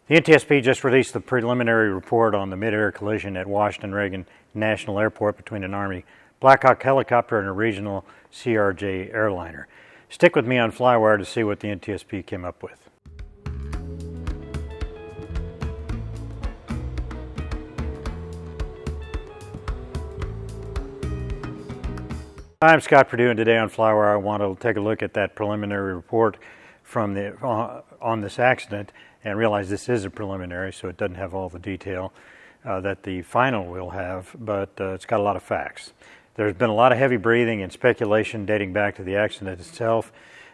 The NTSB just released the preliminary report on the mid-air collision at Washington Reagan National Airport between an Army Black Hawk helicopter and a regional CRJ airliner. Stick with me on FlyWire to see what the NTSB came up with. I'm Scott Perdue, and today on FlyWire I want to take a look at that preliminary report from on this accident, and realize this is a preliminary, so it doesn't have all the detail that the final will have, but it's got a lot of facts. There's been a lot of heavy breathing and speculation dating back to the accident itself.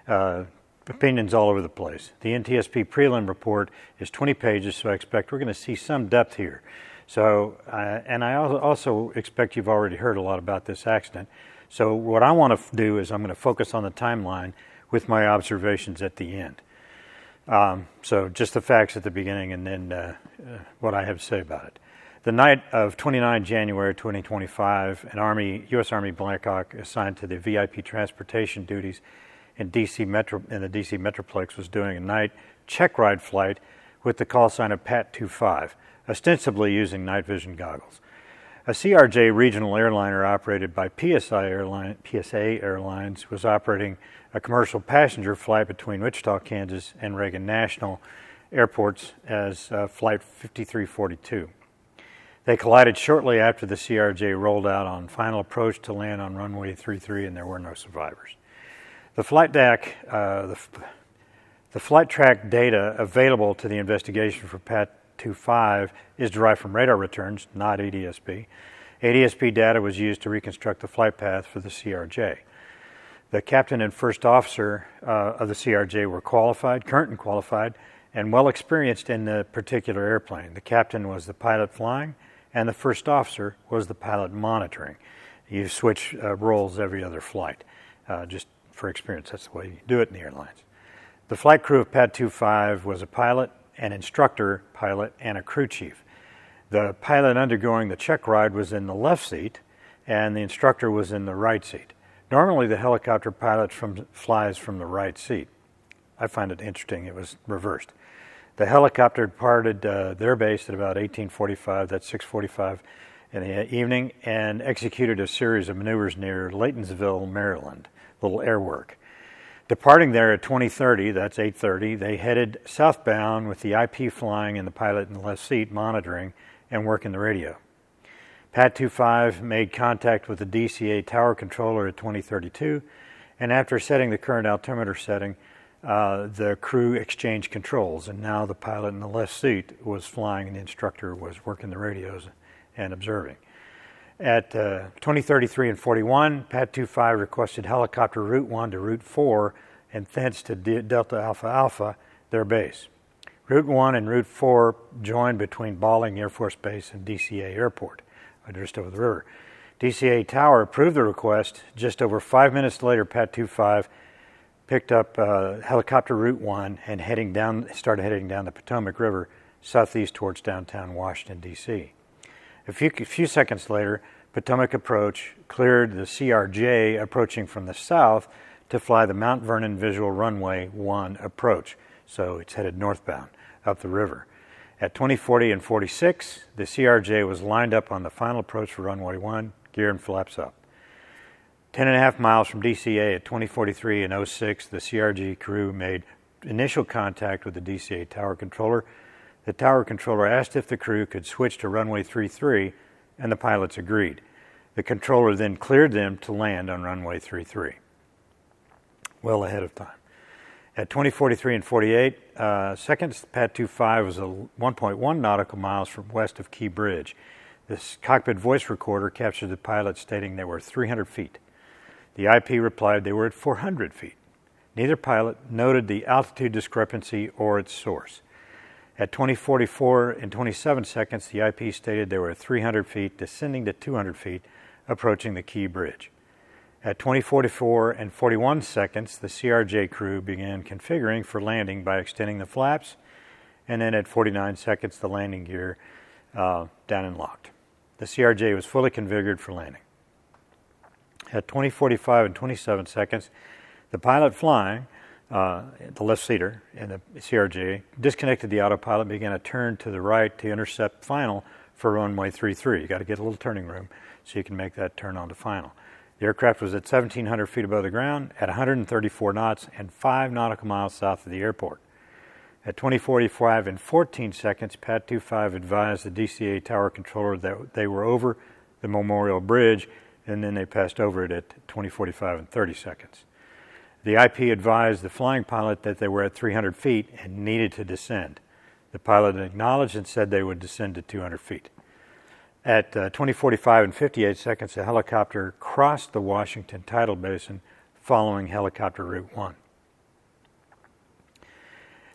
Opinions all over the place. The NTSB prelim report is 20 pages, so I expect we're going to see some depth here. So, and I also expect you've already heard a lot about this accident. So what I want to do is I'm going to focus on the timeline with my observations at the end. So just the facts at the beginning, and then what I have to say about it. The night of 29 January 2025, an U.S. Army Black Hawk assigned to the VIP transportation duties in the DC Metroplex was doing a night check ride flight with the call sign of PAT 25, ostensibly using night vision goggles. A CRJ regional airliner operated by PSA Airlines was operating a commercial passenger flight between Wichita, Kansas and Reagan National Airports as Flight 5342. They collided shortly after the CRJ rolled out on final approach to land on runway 33, and there were no survivors. The flight track data available to the investigation for PAT 25 is derived from radar returns, not ADSB. ADSB data was used to reconstruct the flight path for the CRJ. The captain and first officer of the CRJ were current and qualified, and well experienced in the particular airplane. The captain was the pilot flying, and the first officer was the pilot monitoring. You switch roles every other flight, just for experience. That's the way you do it in the airlines. The flight crew of PAT 25 was a pilot, an instructor pilot, and a crew chief. The pilot undergoing the check ride was in the left seat, and the instructor was in the right seat. Normally, the helicopter pilot flies from the right seat. I find it interesting it was reversed. The helicopter departed their base at about 18:45, that's 6:45 in the evening, and executed a series of maneuvers near Laytonsville, Maryland, little air work. Departing there at 20:30, that's 8:30, they headed southbound with the IP flying and the pilot in the left seat monitoring and working the radio. PAT 25 made contact with the DCA tower controller at 20:32, and after setting the current altimeter setting, the crew exchanged controls, and now the pilot in the left seat was flying and the instructor was working the radios and observing. At 20:33 and 41, PAT 25 requested helicopter Route 1 to Route 4 and thence to Delta Alpha Alpha, their base. Route 1 and Route 4 joined between Balling Air Force Base and DCA Airport, just over the river. DCA Tower approved the request. Just over 5 minutes later, PAT 25 picked up helicopter Route 1 and started heading down the Potomac River southeast towards downtown Washington, D.C. A few seconds later, Potomac approach cleared the CRJ approaching from the south to fly the Mount Vernon Visual Runway 1 approach. So it's headed northbound up the river. At 20:40 and 46, the CRJ was lined up on the final approach for runway 1, gear and flaps up. 10.5 miles from DCA at 20:43 and 06, the CRJ crew made initial contact with the DCA tower controller. The tower controller asked if the crew could switch to runway 33, and the pilots agreed. The controller then cleared them to land on runway 33, well ahead of time. At 20:43 and 48 seconds, PAT 25 was 1.1 nautical miles from west of Key Bridge. This cockpit voice recorder captured the pilot stating they were 300 feet. The IP replied they were at 400 feet. Neither pilot noted the altitude discrepancy or its source. At 20:44 and 27 seconds, the IP stated they were at 300 feet, descending to 200 feet, approaching the Key Bridge. At 20:44 and 41 seconds, the CRJ crew began configuring for landing by extending the flaps, and then at 49 seconds, the landing gear down and locked. The CRJ was fully configured for landing. At 20:45 and 27 seconds, the pilot flying the left seater in the CRJ, disconnected the autopilot, began a turn to the right to intercept final for runway 33. You got to get a little turning room so you can make that turn onto final. The aircraft was at 1,700 feet above the ground at 134 knots and 5 nautical miles south of the airport. At 20:45 and 14 seconds, Pat 25 advised the DCA tower controller that they were over the Memorial Bridge, and then they passed over it at 20:45 and 30 seconds. The IP advised the flying pilot that they were at 300 feet and needed to descend. The pilot acknowledged and said they would descend to 200 feet. At 20:45 and 58 seconds, the helicopter crossed the Washington Tidal Basin following helicopter Route 1.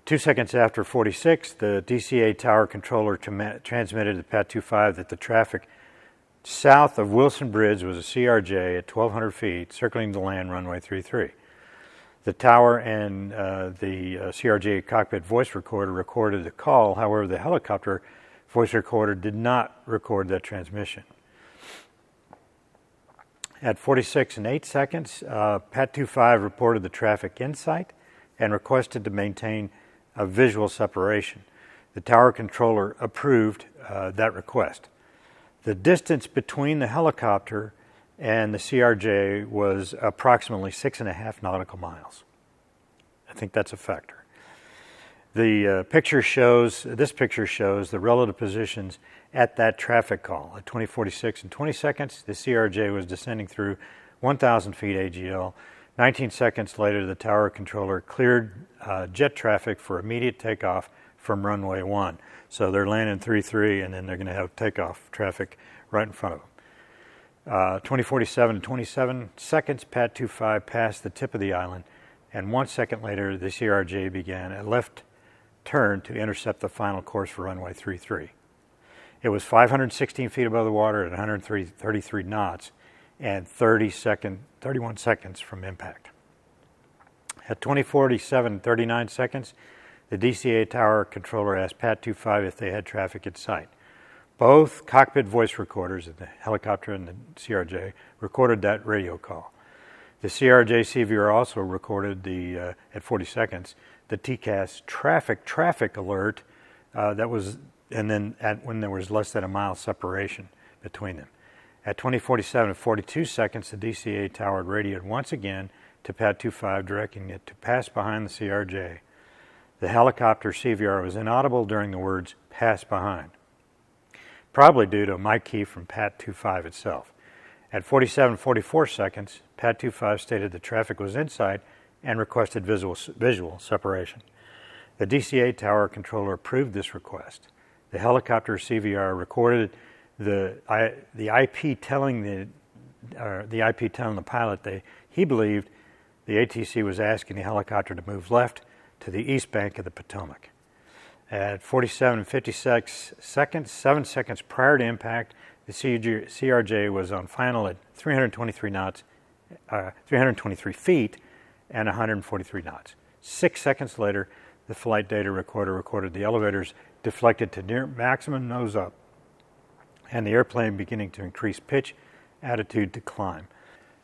2 seconds after 46, the DCA tower controller transmitted to Pat 25 that the traffic south of Wilson Bridge was a CRJ at 1,200 feet circling the land runway 33. The tower and the CRJ cockpit voice recorder recorded the call. However, the helicopter voice recorder did not record that transmission. At 46 and 8 seconds, Pat 25 reported the traffic in sight and requested to maintain a visual separation. The tower controller approved that request. The distance between the helicopter and the CRJ was approximately 6.5 nautical miles. I think that's a factor. This picture shows the relative positions at that traffic call. At 20:46 and 20 seconds, the CRJ was descending through 1,000 feet AGL. 19 seconds later, the tower controller cleared jet traffic for immediate takeoff from runway 1. So they're landing 3-3, and then they're going to have takeoff traffic right in front of them. 20:47 and 27 seconds, Pat 25 passed the tip of the island, and 1 second later, the CRJ began a left turn to intercept the final course for runway 33. It was 516 feet above the water at 133 knots and 31 seconds from impact. At 20:47 and 39 seconds, the DCA tower controller asked Pat 25 if they had traffic in sight. Both cockpit voice recorders in the helicopter and the CRJ recorded that radio call. The CRJ CVR also recorded at 40 seconds the TCAS traffic alert that was, and then when there was less than a mile separation between them. At 20:47 and 42 seconds, the DCA tower radioed once again to Pat 25, directing it to pass behind the CRJ. The helicopter CVR was inaudible during the words "pass behind," probably due to a mic key from Pat 25 itself. At 47:44 seconds, Pat 25 stated the traffic was in sight and requested visual separation. The DCA tower controller approved this request. The helicopter CVR recorded the IP telling the pilot that he believed the ATC was asking the helicopter to move left to the east bank of the Potomac. At 47 and 56 seconds, 7 seconds prior to impact, the CRJ was on final at 323 knots, 323 feet, and 143 knots. 6 seconds later, the flight data recorder recorded the elevators deflected to near maximum nose up, and the airplane beginning to increase pitch, attitude to climb.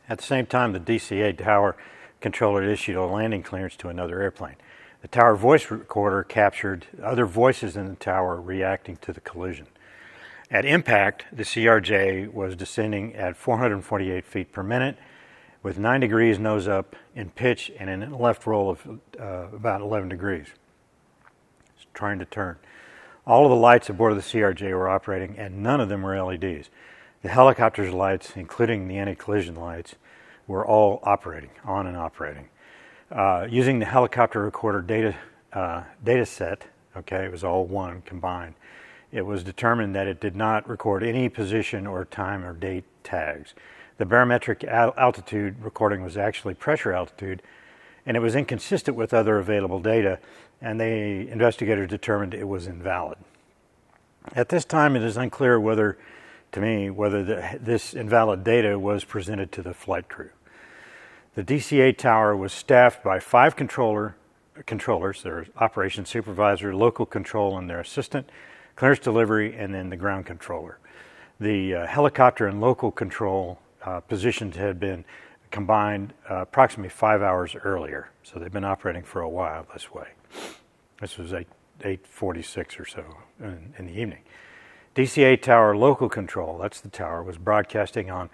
At the same time, the DCA tower controller issued a landing clearance to another airplane. The tower voice recorder captured other voices in the tower reacting to the collision. At impact, the CRJ was descending at 448 feet per minute with 9 degrees nose up in pitch and in a left roll of about 11 degrees. It's trying to turn. All of the lights aboard of the CRJ were operating, and none of them were LEDs. The helicopter's lights, including the anti-collision lights, were all operating, on and operating. Using the helicopter recorder data set, it was all one combined, it was determined that it did not record any position or time or date tags. The barometric altitude recording was actually pressure altitude, and it was inconsistent with other available data, and the investigators determined it was invalid. At this time, it is unclear whether this invalid data was presented to the flight crew. The DCA tower was staffed by 5 controllers, their operations supervisor, local control, and their assistant, clearance delivery, and then the ground controller. The helicopter and local control positions had been combined approximately 5 hours earlier. So they've been operating for a while this way. This was 8:46 or so in the evening. DCA tower local control, that's the tower, was broadcasting on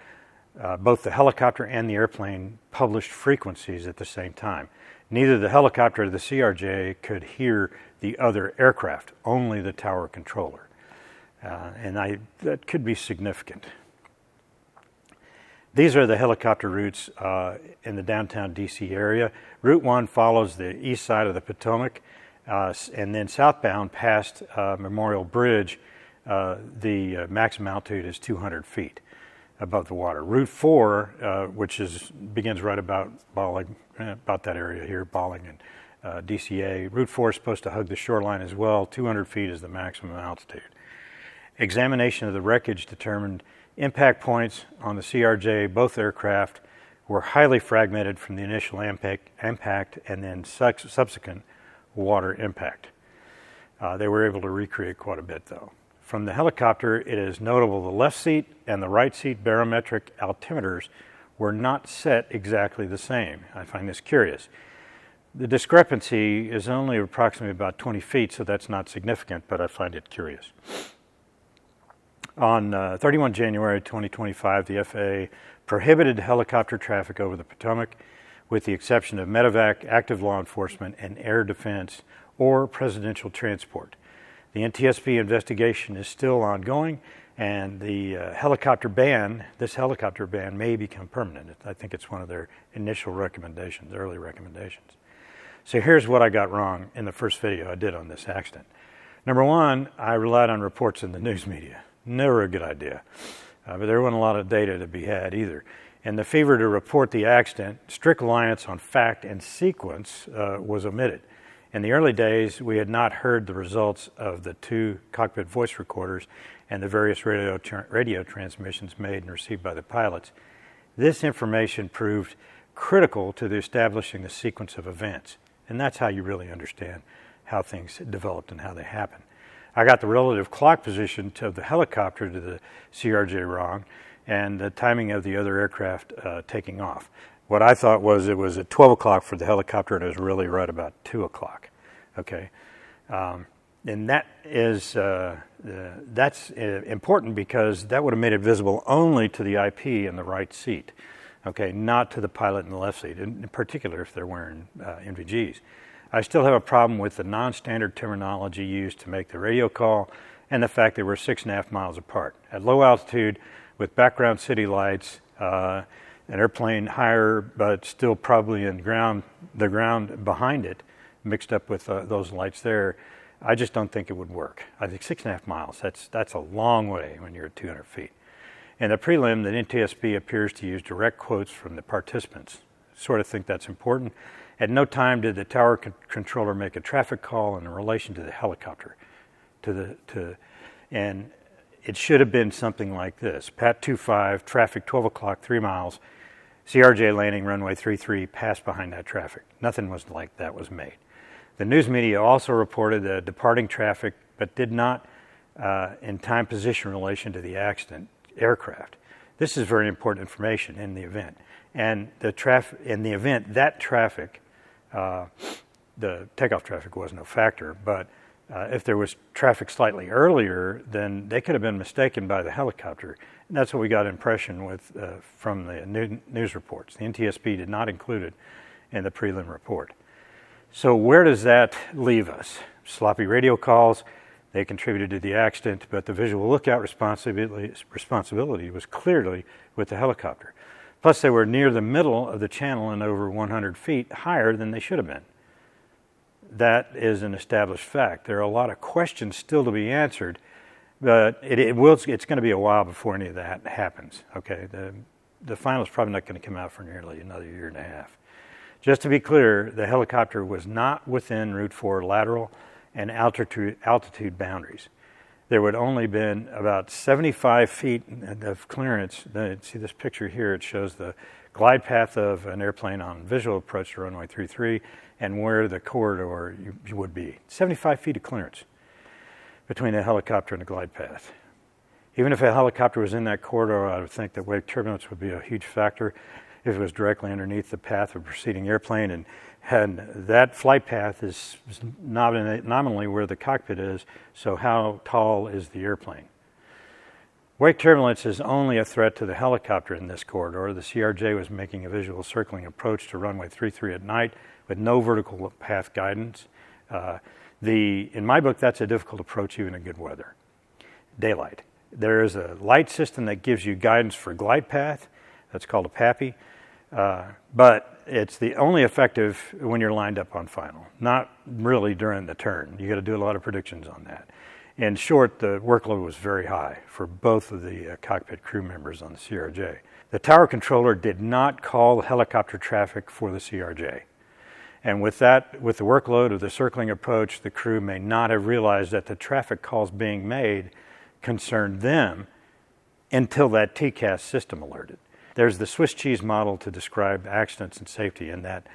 both the helicopter and the airplane published frequencies at the same time. Neither the helicopter or the CRJ could hear the other aircraft, only the tower controller. That could be significant. These are the helicopter routes in the downtown DC area. Route 1 follows the east side of the Potomac, and then southbound past Memorial Bridge, the maximum altitude is 200 feet above the water. Route 4, which begins right about Balling, about that area here, Balling and DCA. Route 4 is supposed to hug the shoreline as well. 200 feet is the maximum altitude. Examination of the wreckage determined impact points on the CRJ. Both aircraft were highly fragmented from the initial impact and then subsequent water impact. They were able to recreate quite a bit, though. From the helicopter, it is notable the left seat and the right seat barometric altimeters were not set exactly the same. I find this curious. The discrepancy is only approximately about 20 feet, so that's not significant, but I find it curious. On 31 January 2025, the FAA prohibited helicopter traffic over the Potomac, with the exception of medevac, active law enforcement, and air defense or presidential transport. The NTSB investigation is still ongoing, and the helicopter ban may become permanent. I think it's one of their initial recommendations, early recommendations. So here's what I got wrong in the first video I did on this accident. Number one, I relied on reports in the news media. Never a good idea, but there wasn't a lot of data to be had either. In the fever to report the accident, strict reliance on fact and sequence was omitted. In the early days, we had not heard the results of the 2 cockpit voice recorders and the various radio transmissions made and received by the pilots. This information proved critical to establishing the sequence of events, and that's how you really understand how things developed and how they happen. I got the relative clock position of the helicopter to the CRJ wrong, and the timing of the other aircraft taking off. What I thought was it was at 12 o'clock for the helicopter, and it was really right about 2 o'clock. Okay, and that is that's important because that would have made it visible only to the IP in the right seat. Okay, not to the pilot in the left seat, in particular if they're wearing NVGs. I still have a problem with the non-standard terminology used to make the radio call and the fact that we're 6.5 miles apart. At low altitude, with background city lights, an airplane higher but still probably in the ground behind it, mixed up with those lights there, I just don't think it would work. I think 6.5 miles, that's a long way when you're at 200 feet. In the prelim, the NTSB appears to use direct quotes from the participants. Sort of think that's important. At no time did the tower controller make a traffic call in relation to the helicopter. And it should have been something like this. Pat 25, traffic 12 o'clock, 3 miles. CRJ landing runway 33, pass behind that traffic. Nothing was like that was made. The news media also reported the departing traffic, but did not in time position relation to the accident aircraft. This is very important information in the event. And in the event, that traffic, the takeoff traffic was no factor, but if there was traffic slightly earlier, then they could have been mistaken by the helicopter. And that's what we got impression with from the news reports. The NTSB did not include it in the prelim report. So where does that leave us? Sloppy radio calls, they contributed to the accident, but the visual lookout responsibility was clearly with the helicopter. Plus, they were near the middle of the channel and over 100 feet higher than they should have been. That is an established fact. There are a lot of questions still to be answered, but it's going to be a while before any of that happens. Okay, the final is probably not going to come out for nearly another year and a half. Just to be clear, the helicopter was not within Route 4 lateral and altitude boundaries. There would only been about 75 feet of clearance. See this picture here, it shows the glide path of an airplane on visual approach to runway 33 and where the corridor you would be. 75 feet of clearance between the helicopter and the glide path. Even if a helicopter was in that corridor, I would think that wake turbulence would be a huge factor. if it was directly underneath the path of a proceeding airplane, and that flight path is nominally where the cockpit is, so how tall is the airplane? Wake turbulence is only a threat to the helicopter in this corridor. The CRJ was making a visual circling approach to runway 33 at night with no vertical path guidance. In my book, that's a difficult approach even in good weather. Daylight. There is a light system that gives you guidance for glide path. That's called a PAPI. But it's the only effective when you're lined up on final, not really during the turn. You got to do a lot of predictions on that. In short, the workload was very high for both of the cockpit crew members on the CRJ. The tower controller did not call helicopter traffic for the CRJ. And with the workload of the circling approach, the crew may not have realized that the traffic calls being made concerned them until that TCAS system alerted. There's the Swiss cheese model to describe accidents and safety, in that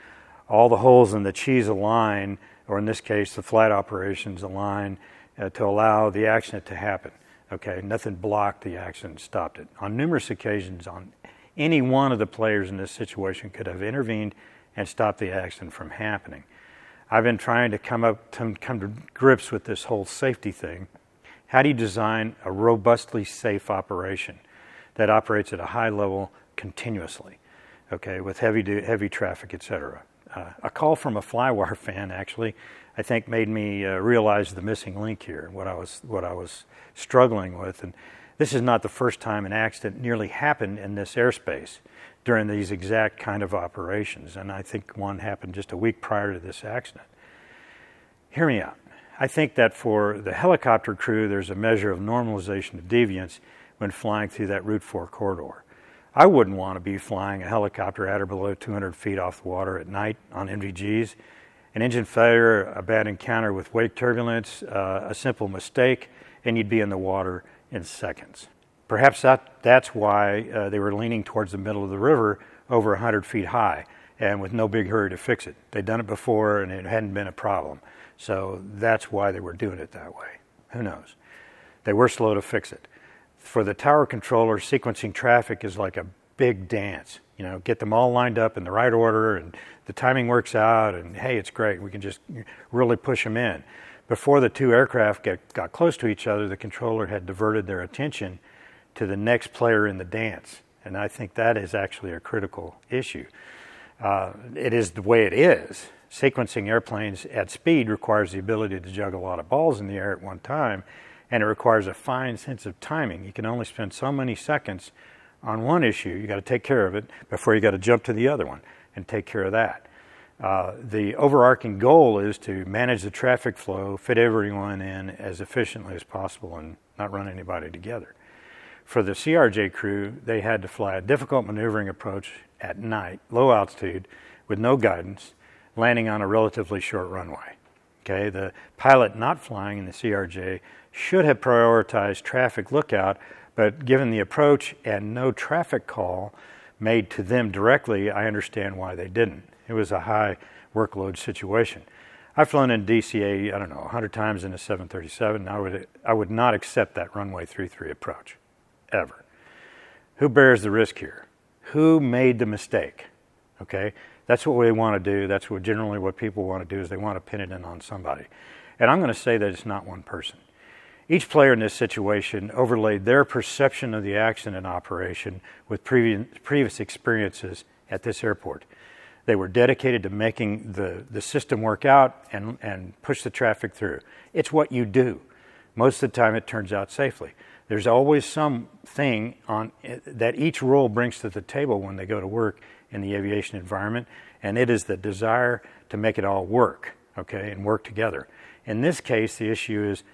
all the holes in the cheese align, or in this case, the flight operations align to allow the accident to happen. Okay, nothing blocked the accident, stopped it. On numerous occasions, any one of the players in this situation could have intervened and stopped the accident from happening. I've been trying to come to grips with this whole safety thing. How do you design a robustly safe operation that operates at a high level continuously, okay, with heavy traffic, etc.? A call from a FlyWire fan, actually, I think made me realize the missing link here, what I was struggling with. And this is not the first time an accident nearly happened in this airspace during these exact kind of operations, and I think one happened just a week prior to this accident. Hear me out. I think that for the helicopter crew, there's a measure of normalization of deviance when flying through that Route 4 corridor. I wouldn't want to be flying a helicopter at or below 200 feet off the water at night on NVGs. An engine failure, a bad encounter with wake turbulence, a simple mistake, and you'd be in the water in seconds. Perhaps that's why they were leaning towards the middle of the river over 100 feet high and with no big hurry to fix it. They'd done it before and it hadn't been a problem. So that's why they were doing it that way. Who knows? They were slow to fix it. For the tower controller, sequencing traffic is like a big dance. You know, get them all lined up in the right order and the timing works out and hey, it's great. We can just really push them in. Before the two aircraft got close to each other, the controller had diverted their attention to the next player in the dance. And I think that is actually a critical issue. It is the way it is. Sequencing airplanes at speed requires the ability to juggle a lot of balls in the air at one time, and it requires a fine sense of timing. You can only spend so many seconds on one issue. You got to take care of it before you got to jump to the other one and take care of that. The overarching goal is to manage the traffic flow, fit everyone in as efficiently as possible, and not run anybody together. For the CRJ crew, they had to fly a difficult maneuvering approach at night, low altitude, with no guidance, landing on a relatively short runway. Okay, the pilot not flying in the CRJ should have prioritized traffic lookout, but given the approach and no traffic call made to them directly, I understand why they didn't. It was a high workload situation. I've flown in DCA, 100 times in a 737. I would not accept that runway 33 approach, ever. Who bears the risk here? Who made the mistake? Okay, that's what we want to do. That's generally what people want to do, is they want to pin it in on somebody. And I'm going to say that it's not one person. Each player in this situation overlaid their perception of the accident operation with previous experiences at this airport. They were dedicated to making the system work out and push the traffic through. It's what you do. Most of the time it turns out safely. There's always something that each role brings to the table when they go to work in the aviation environment, and it is the desire to make it all work, okay, and work together. In this case, the issue is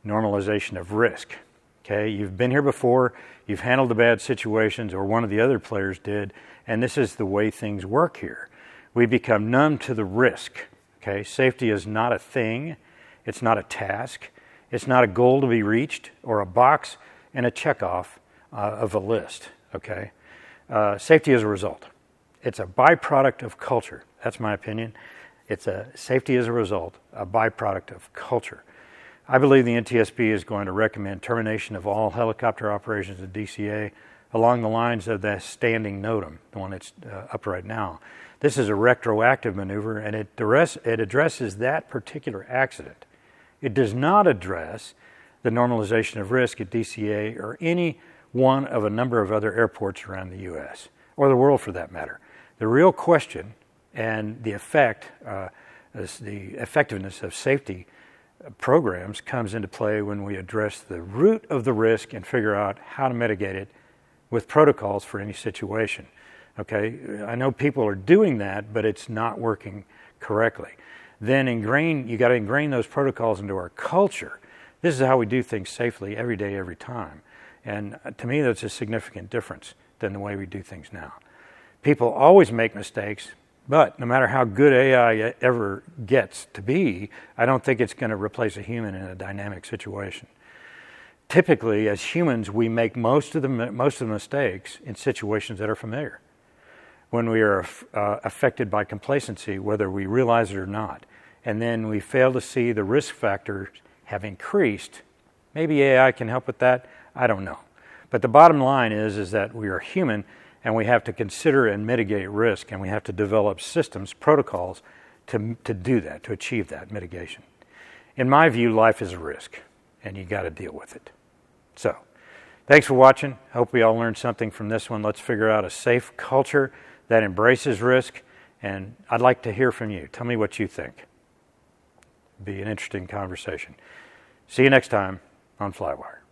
normalization of risk. Okay, you've been here before, you've handled the bad situations, or one of the other players did, and this is the way things work here. We become numb to the risk. Okay, safety is not a thing, it's not a task, it's not a goal to be reached, or a box and a checkoff of a list. Okay, safety is a result. It's a byproduct of culture. That's my opinion. Safety is a result, a byproduct of culture. I believe the NTSB is going to recommend termination of all helicopter operations at DCA, along the lines of the standing NOTAM, the one that's up right now. This is a retroactive maneuver, and it addresses that particular accident. It does not address the normalization of risk at DCA or any one of a number of other airports around the U.S., or the world for that matter. The real question and the effectiveness of safety programs comes into play when we address the root of the risk and figure out how to mitigate it with protocols for any situation. Okay, I know people are doing that, but it's not working correctly. Then you got to ingrain those protocols into our culture. This is how we do things safely every day, every time. And to me, that's a significant difference than the way we do things now. People always make mistakes, but no matter how good AI ever gets to be, I don't think it's going to replace a human in a dynamic situation. Typically, as humans, we make most of the mistakes in situations that are familiar. When we are affected by complacency, whether we realize it or not, and then we fail to see the risk factors have increased. Maybe AI can help with that. I don't know. But the bottom line is that we are human, and we have to consider and mitigate risk, and we have to develop systems, protocols to do that, to achieve that mitigation. In my view, life is a risk, and you got to deal with it. So, thanks for watching. Hope we all learned something from this one. Let's figure out a safe culture that embraces risk, and I'd like to hear from you. Tell me what you think. It'd be an interesting conversation. See you next time on FlyWire.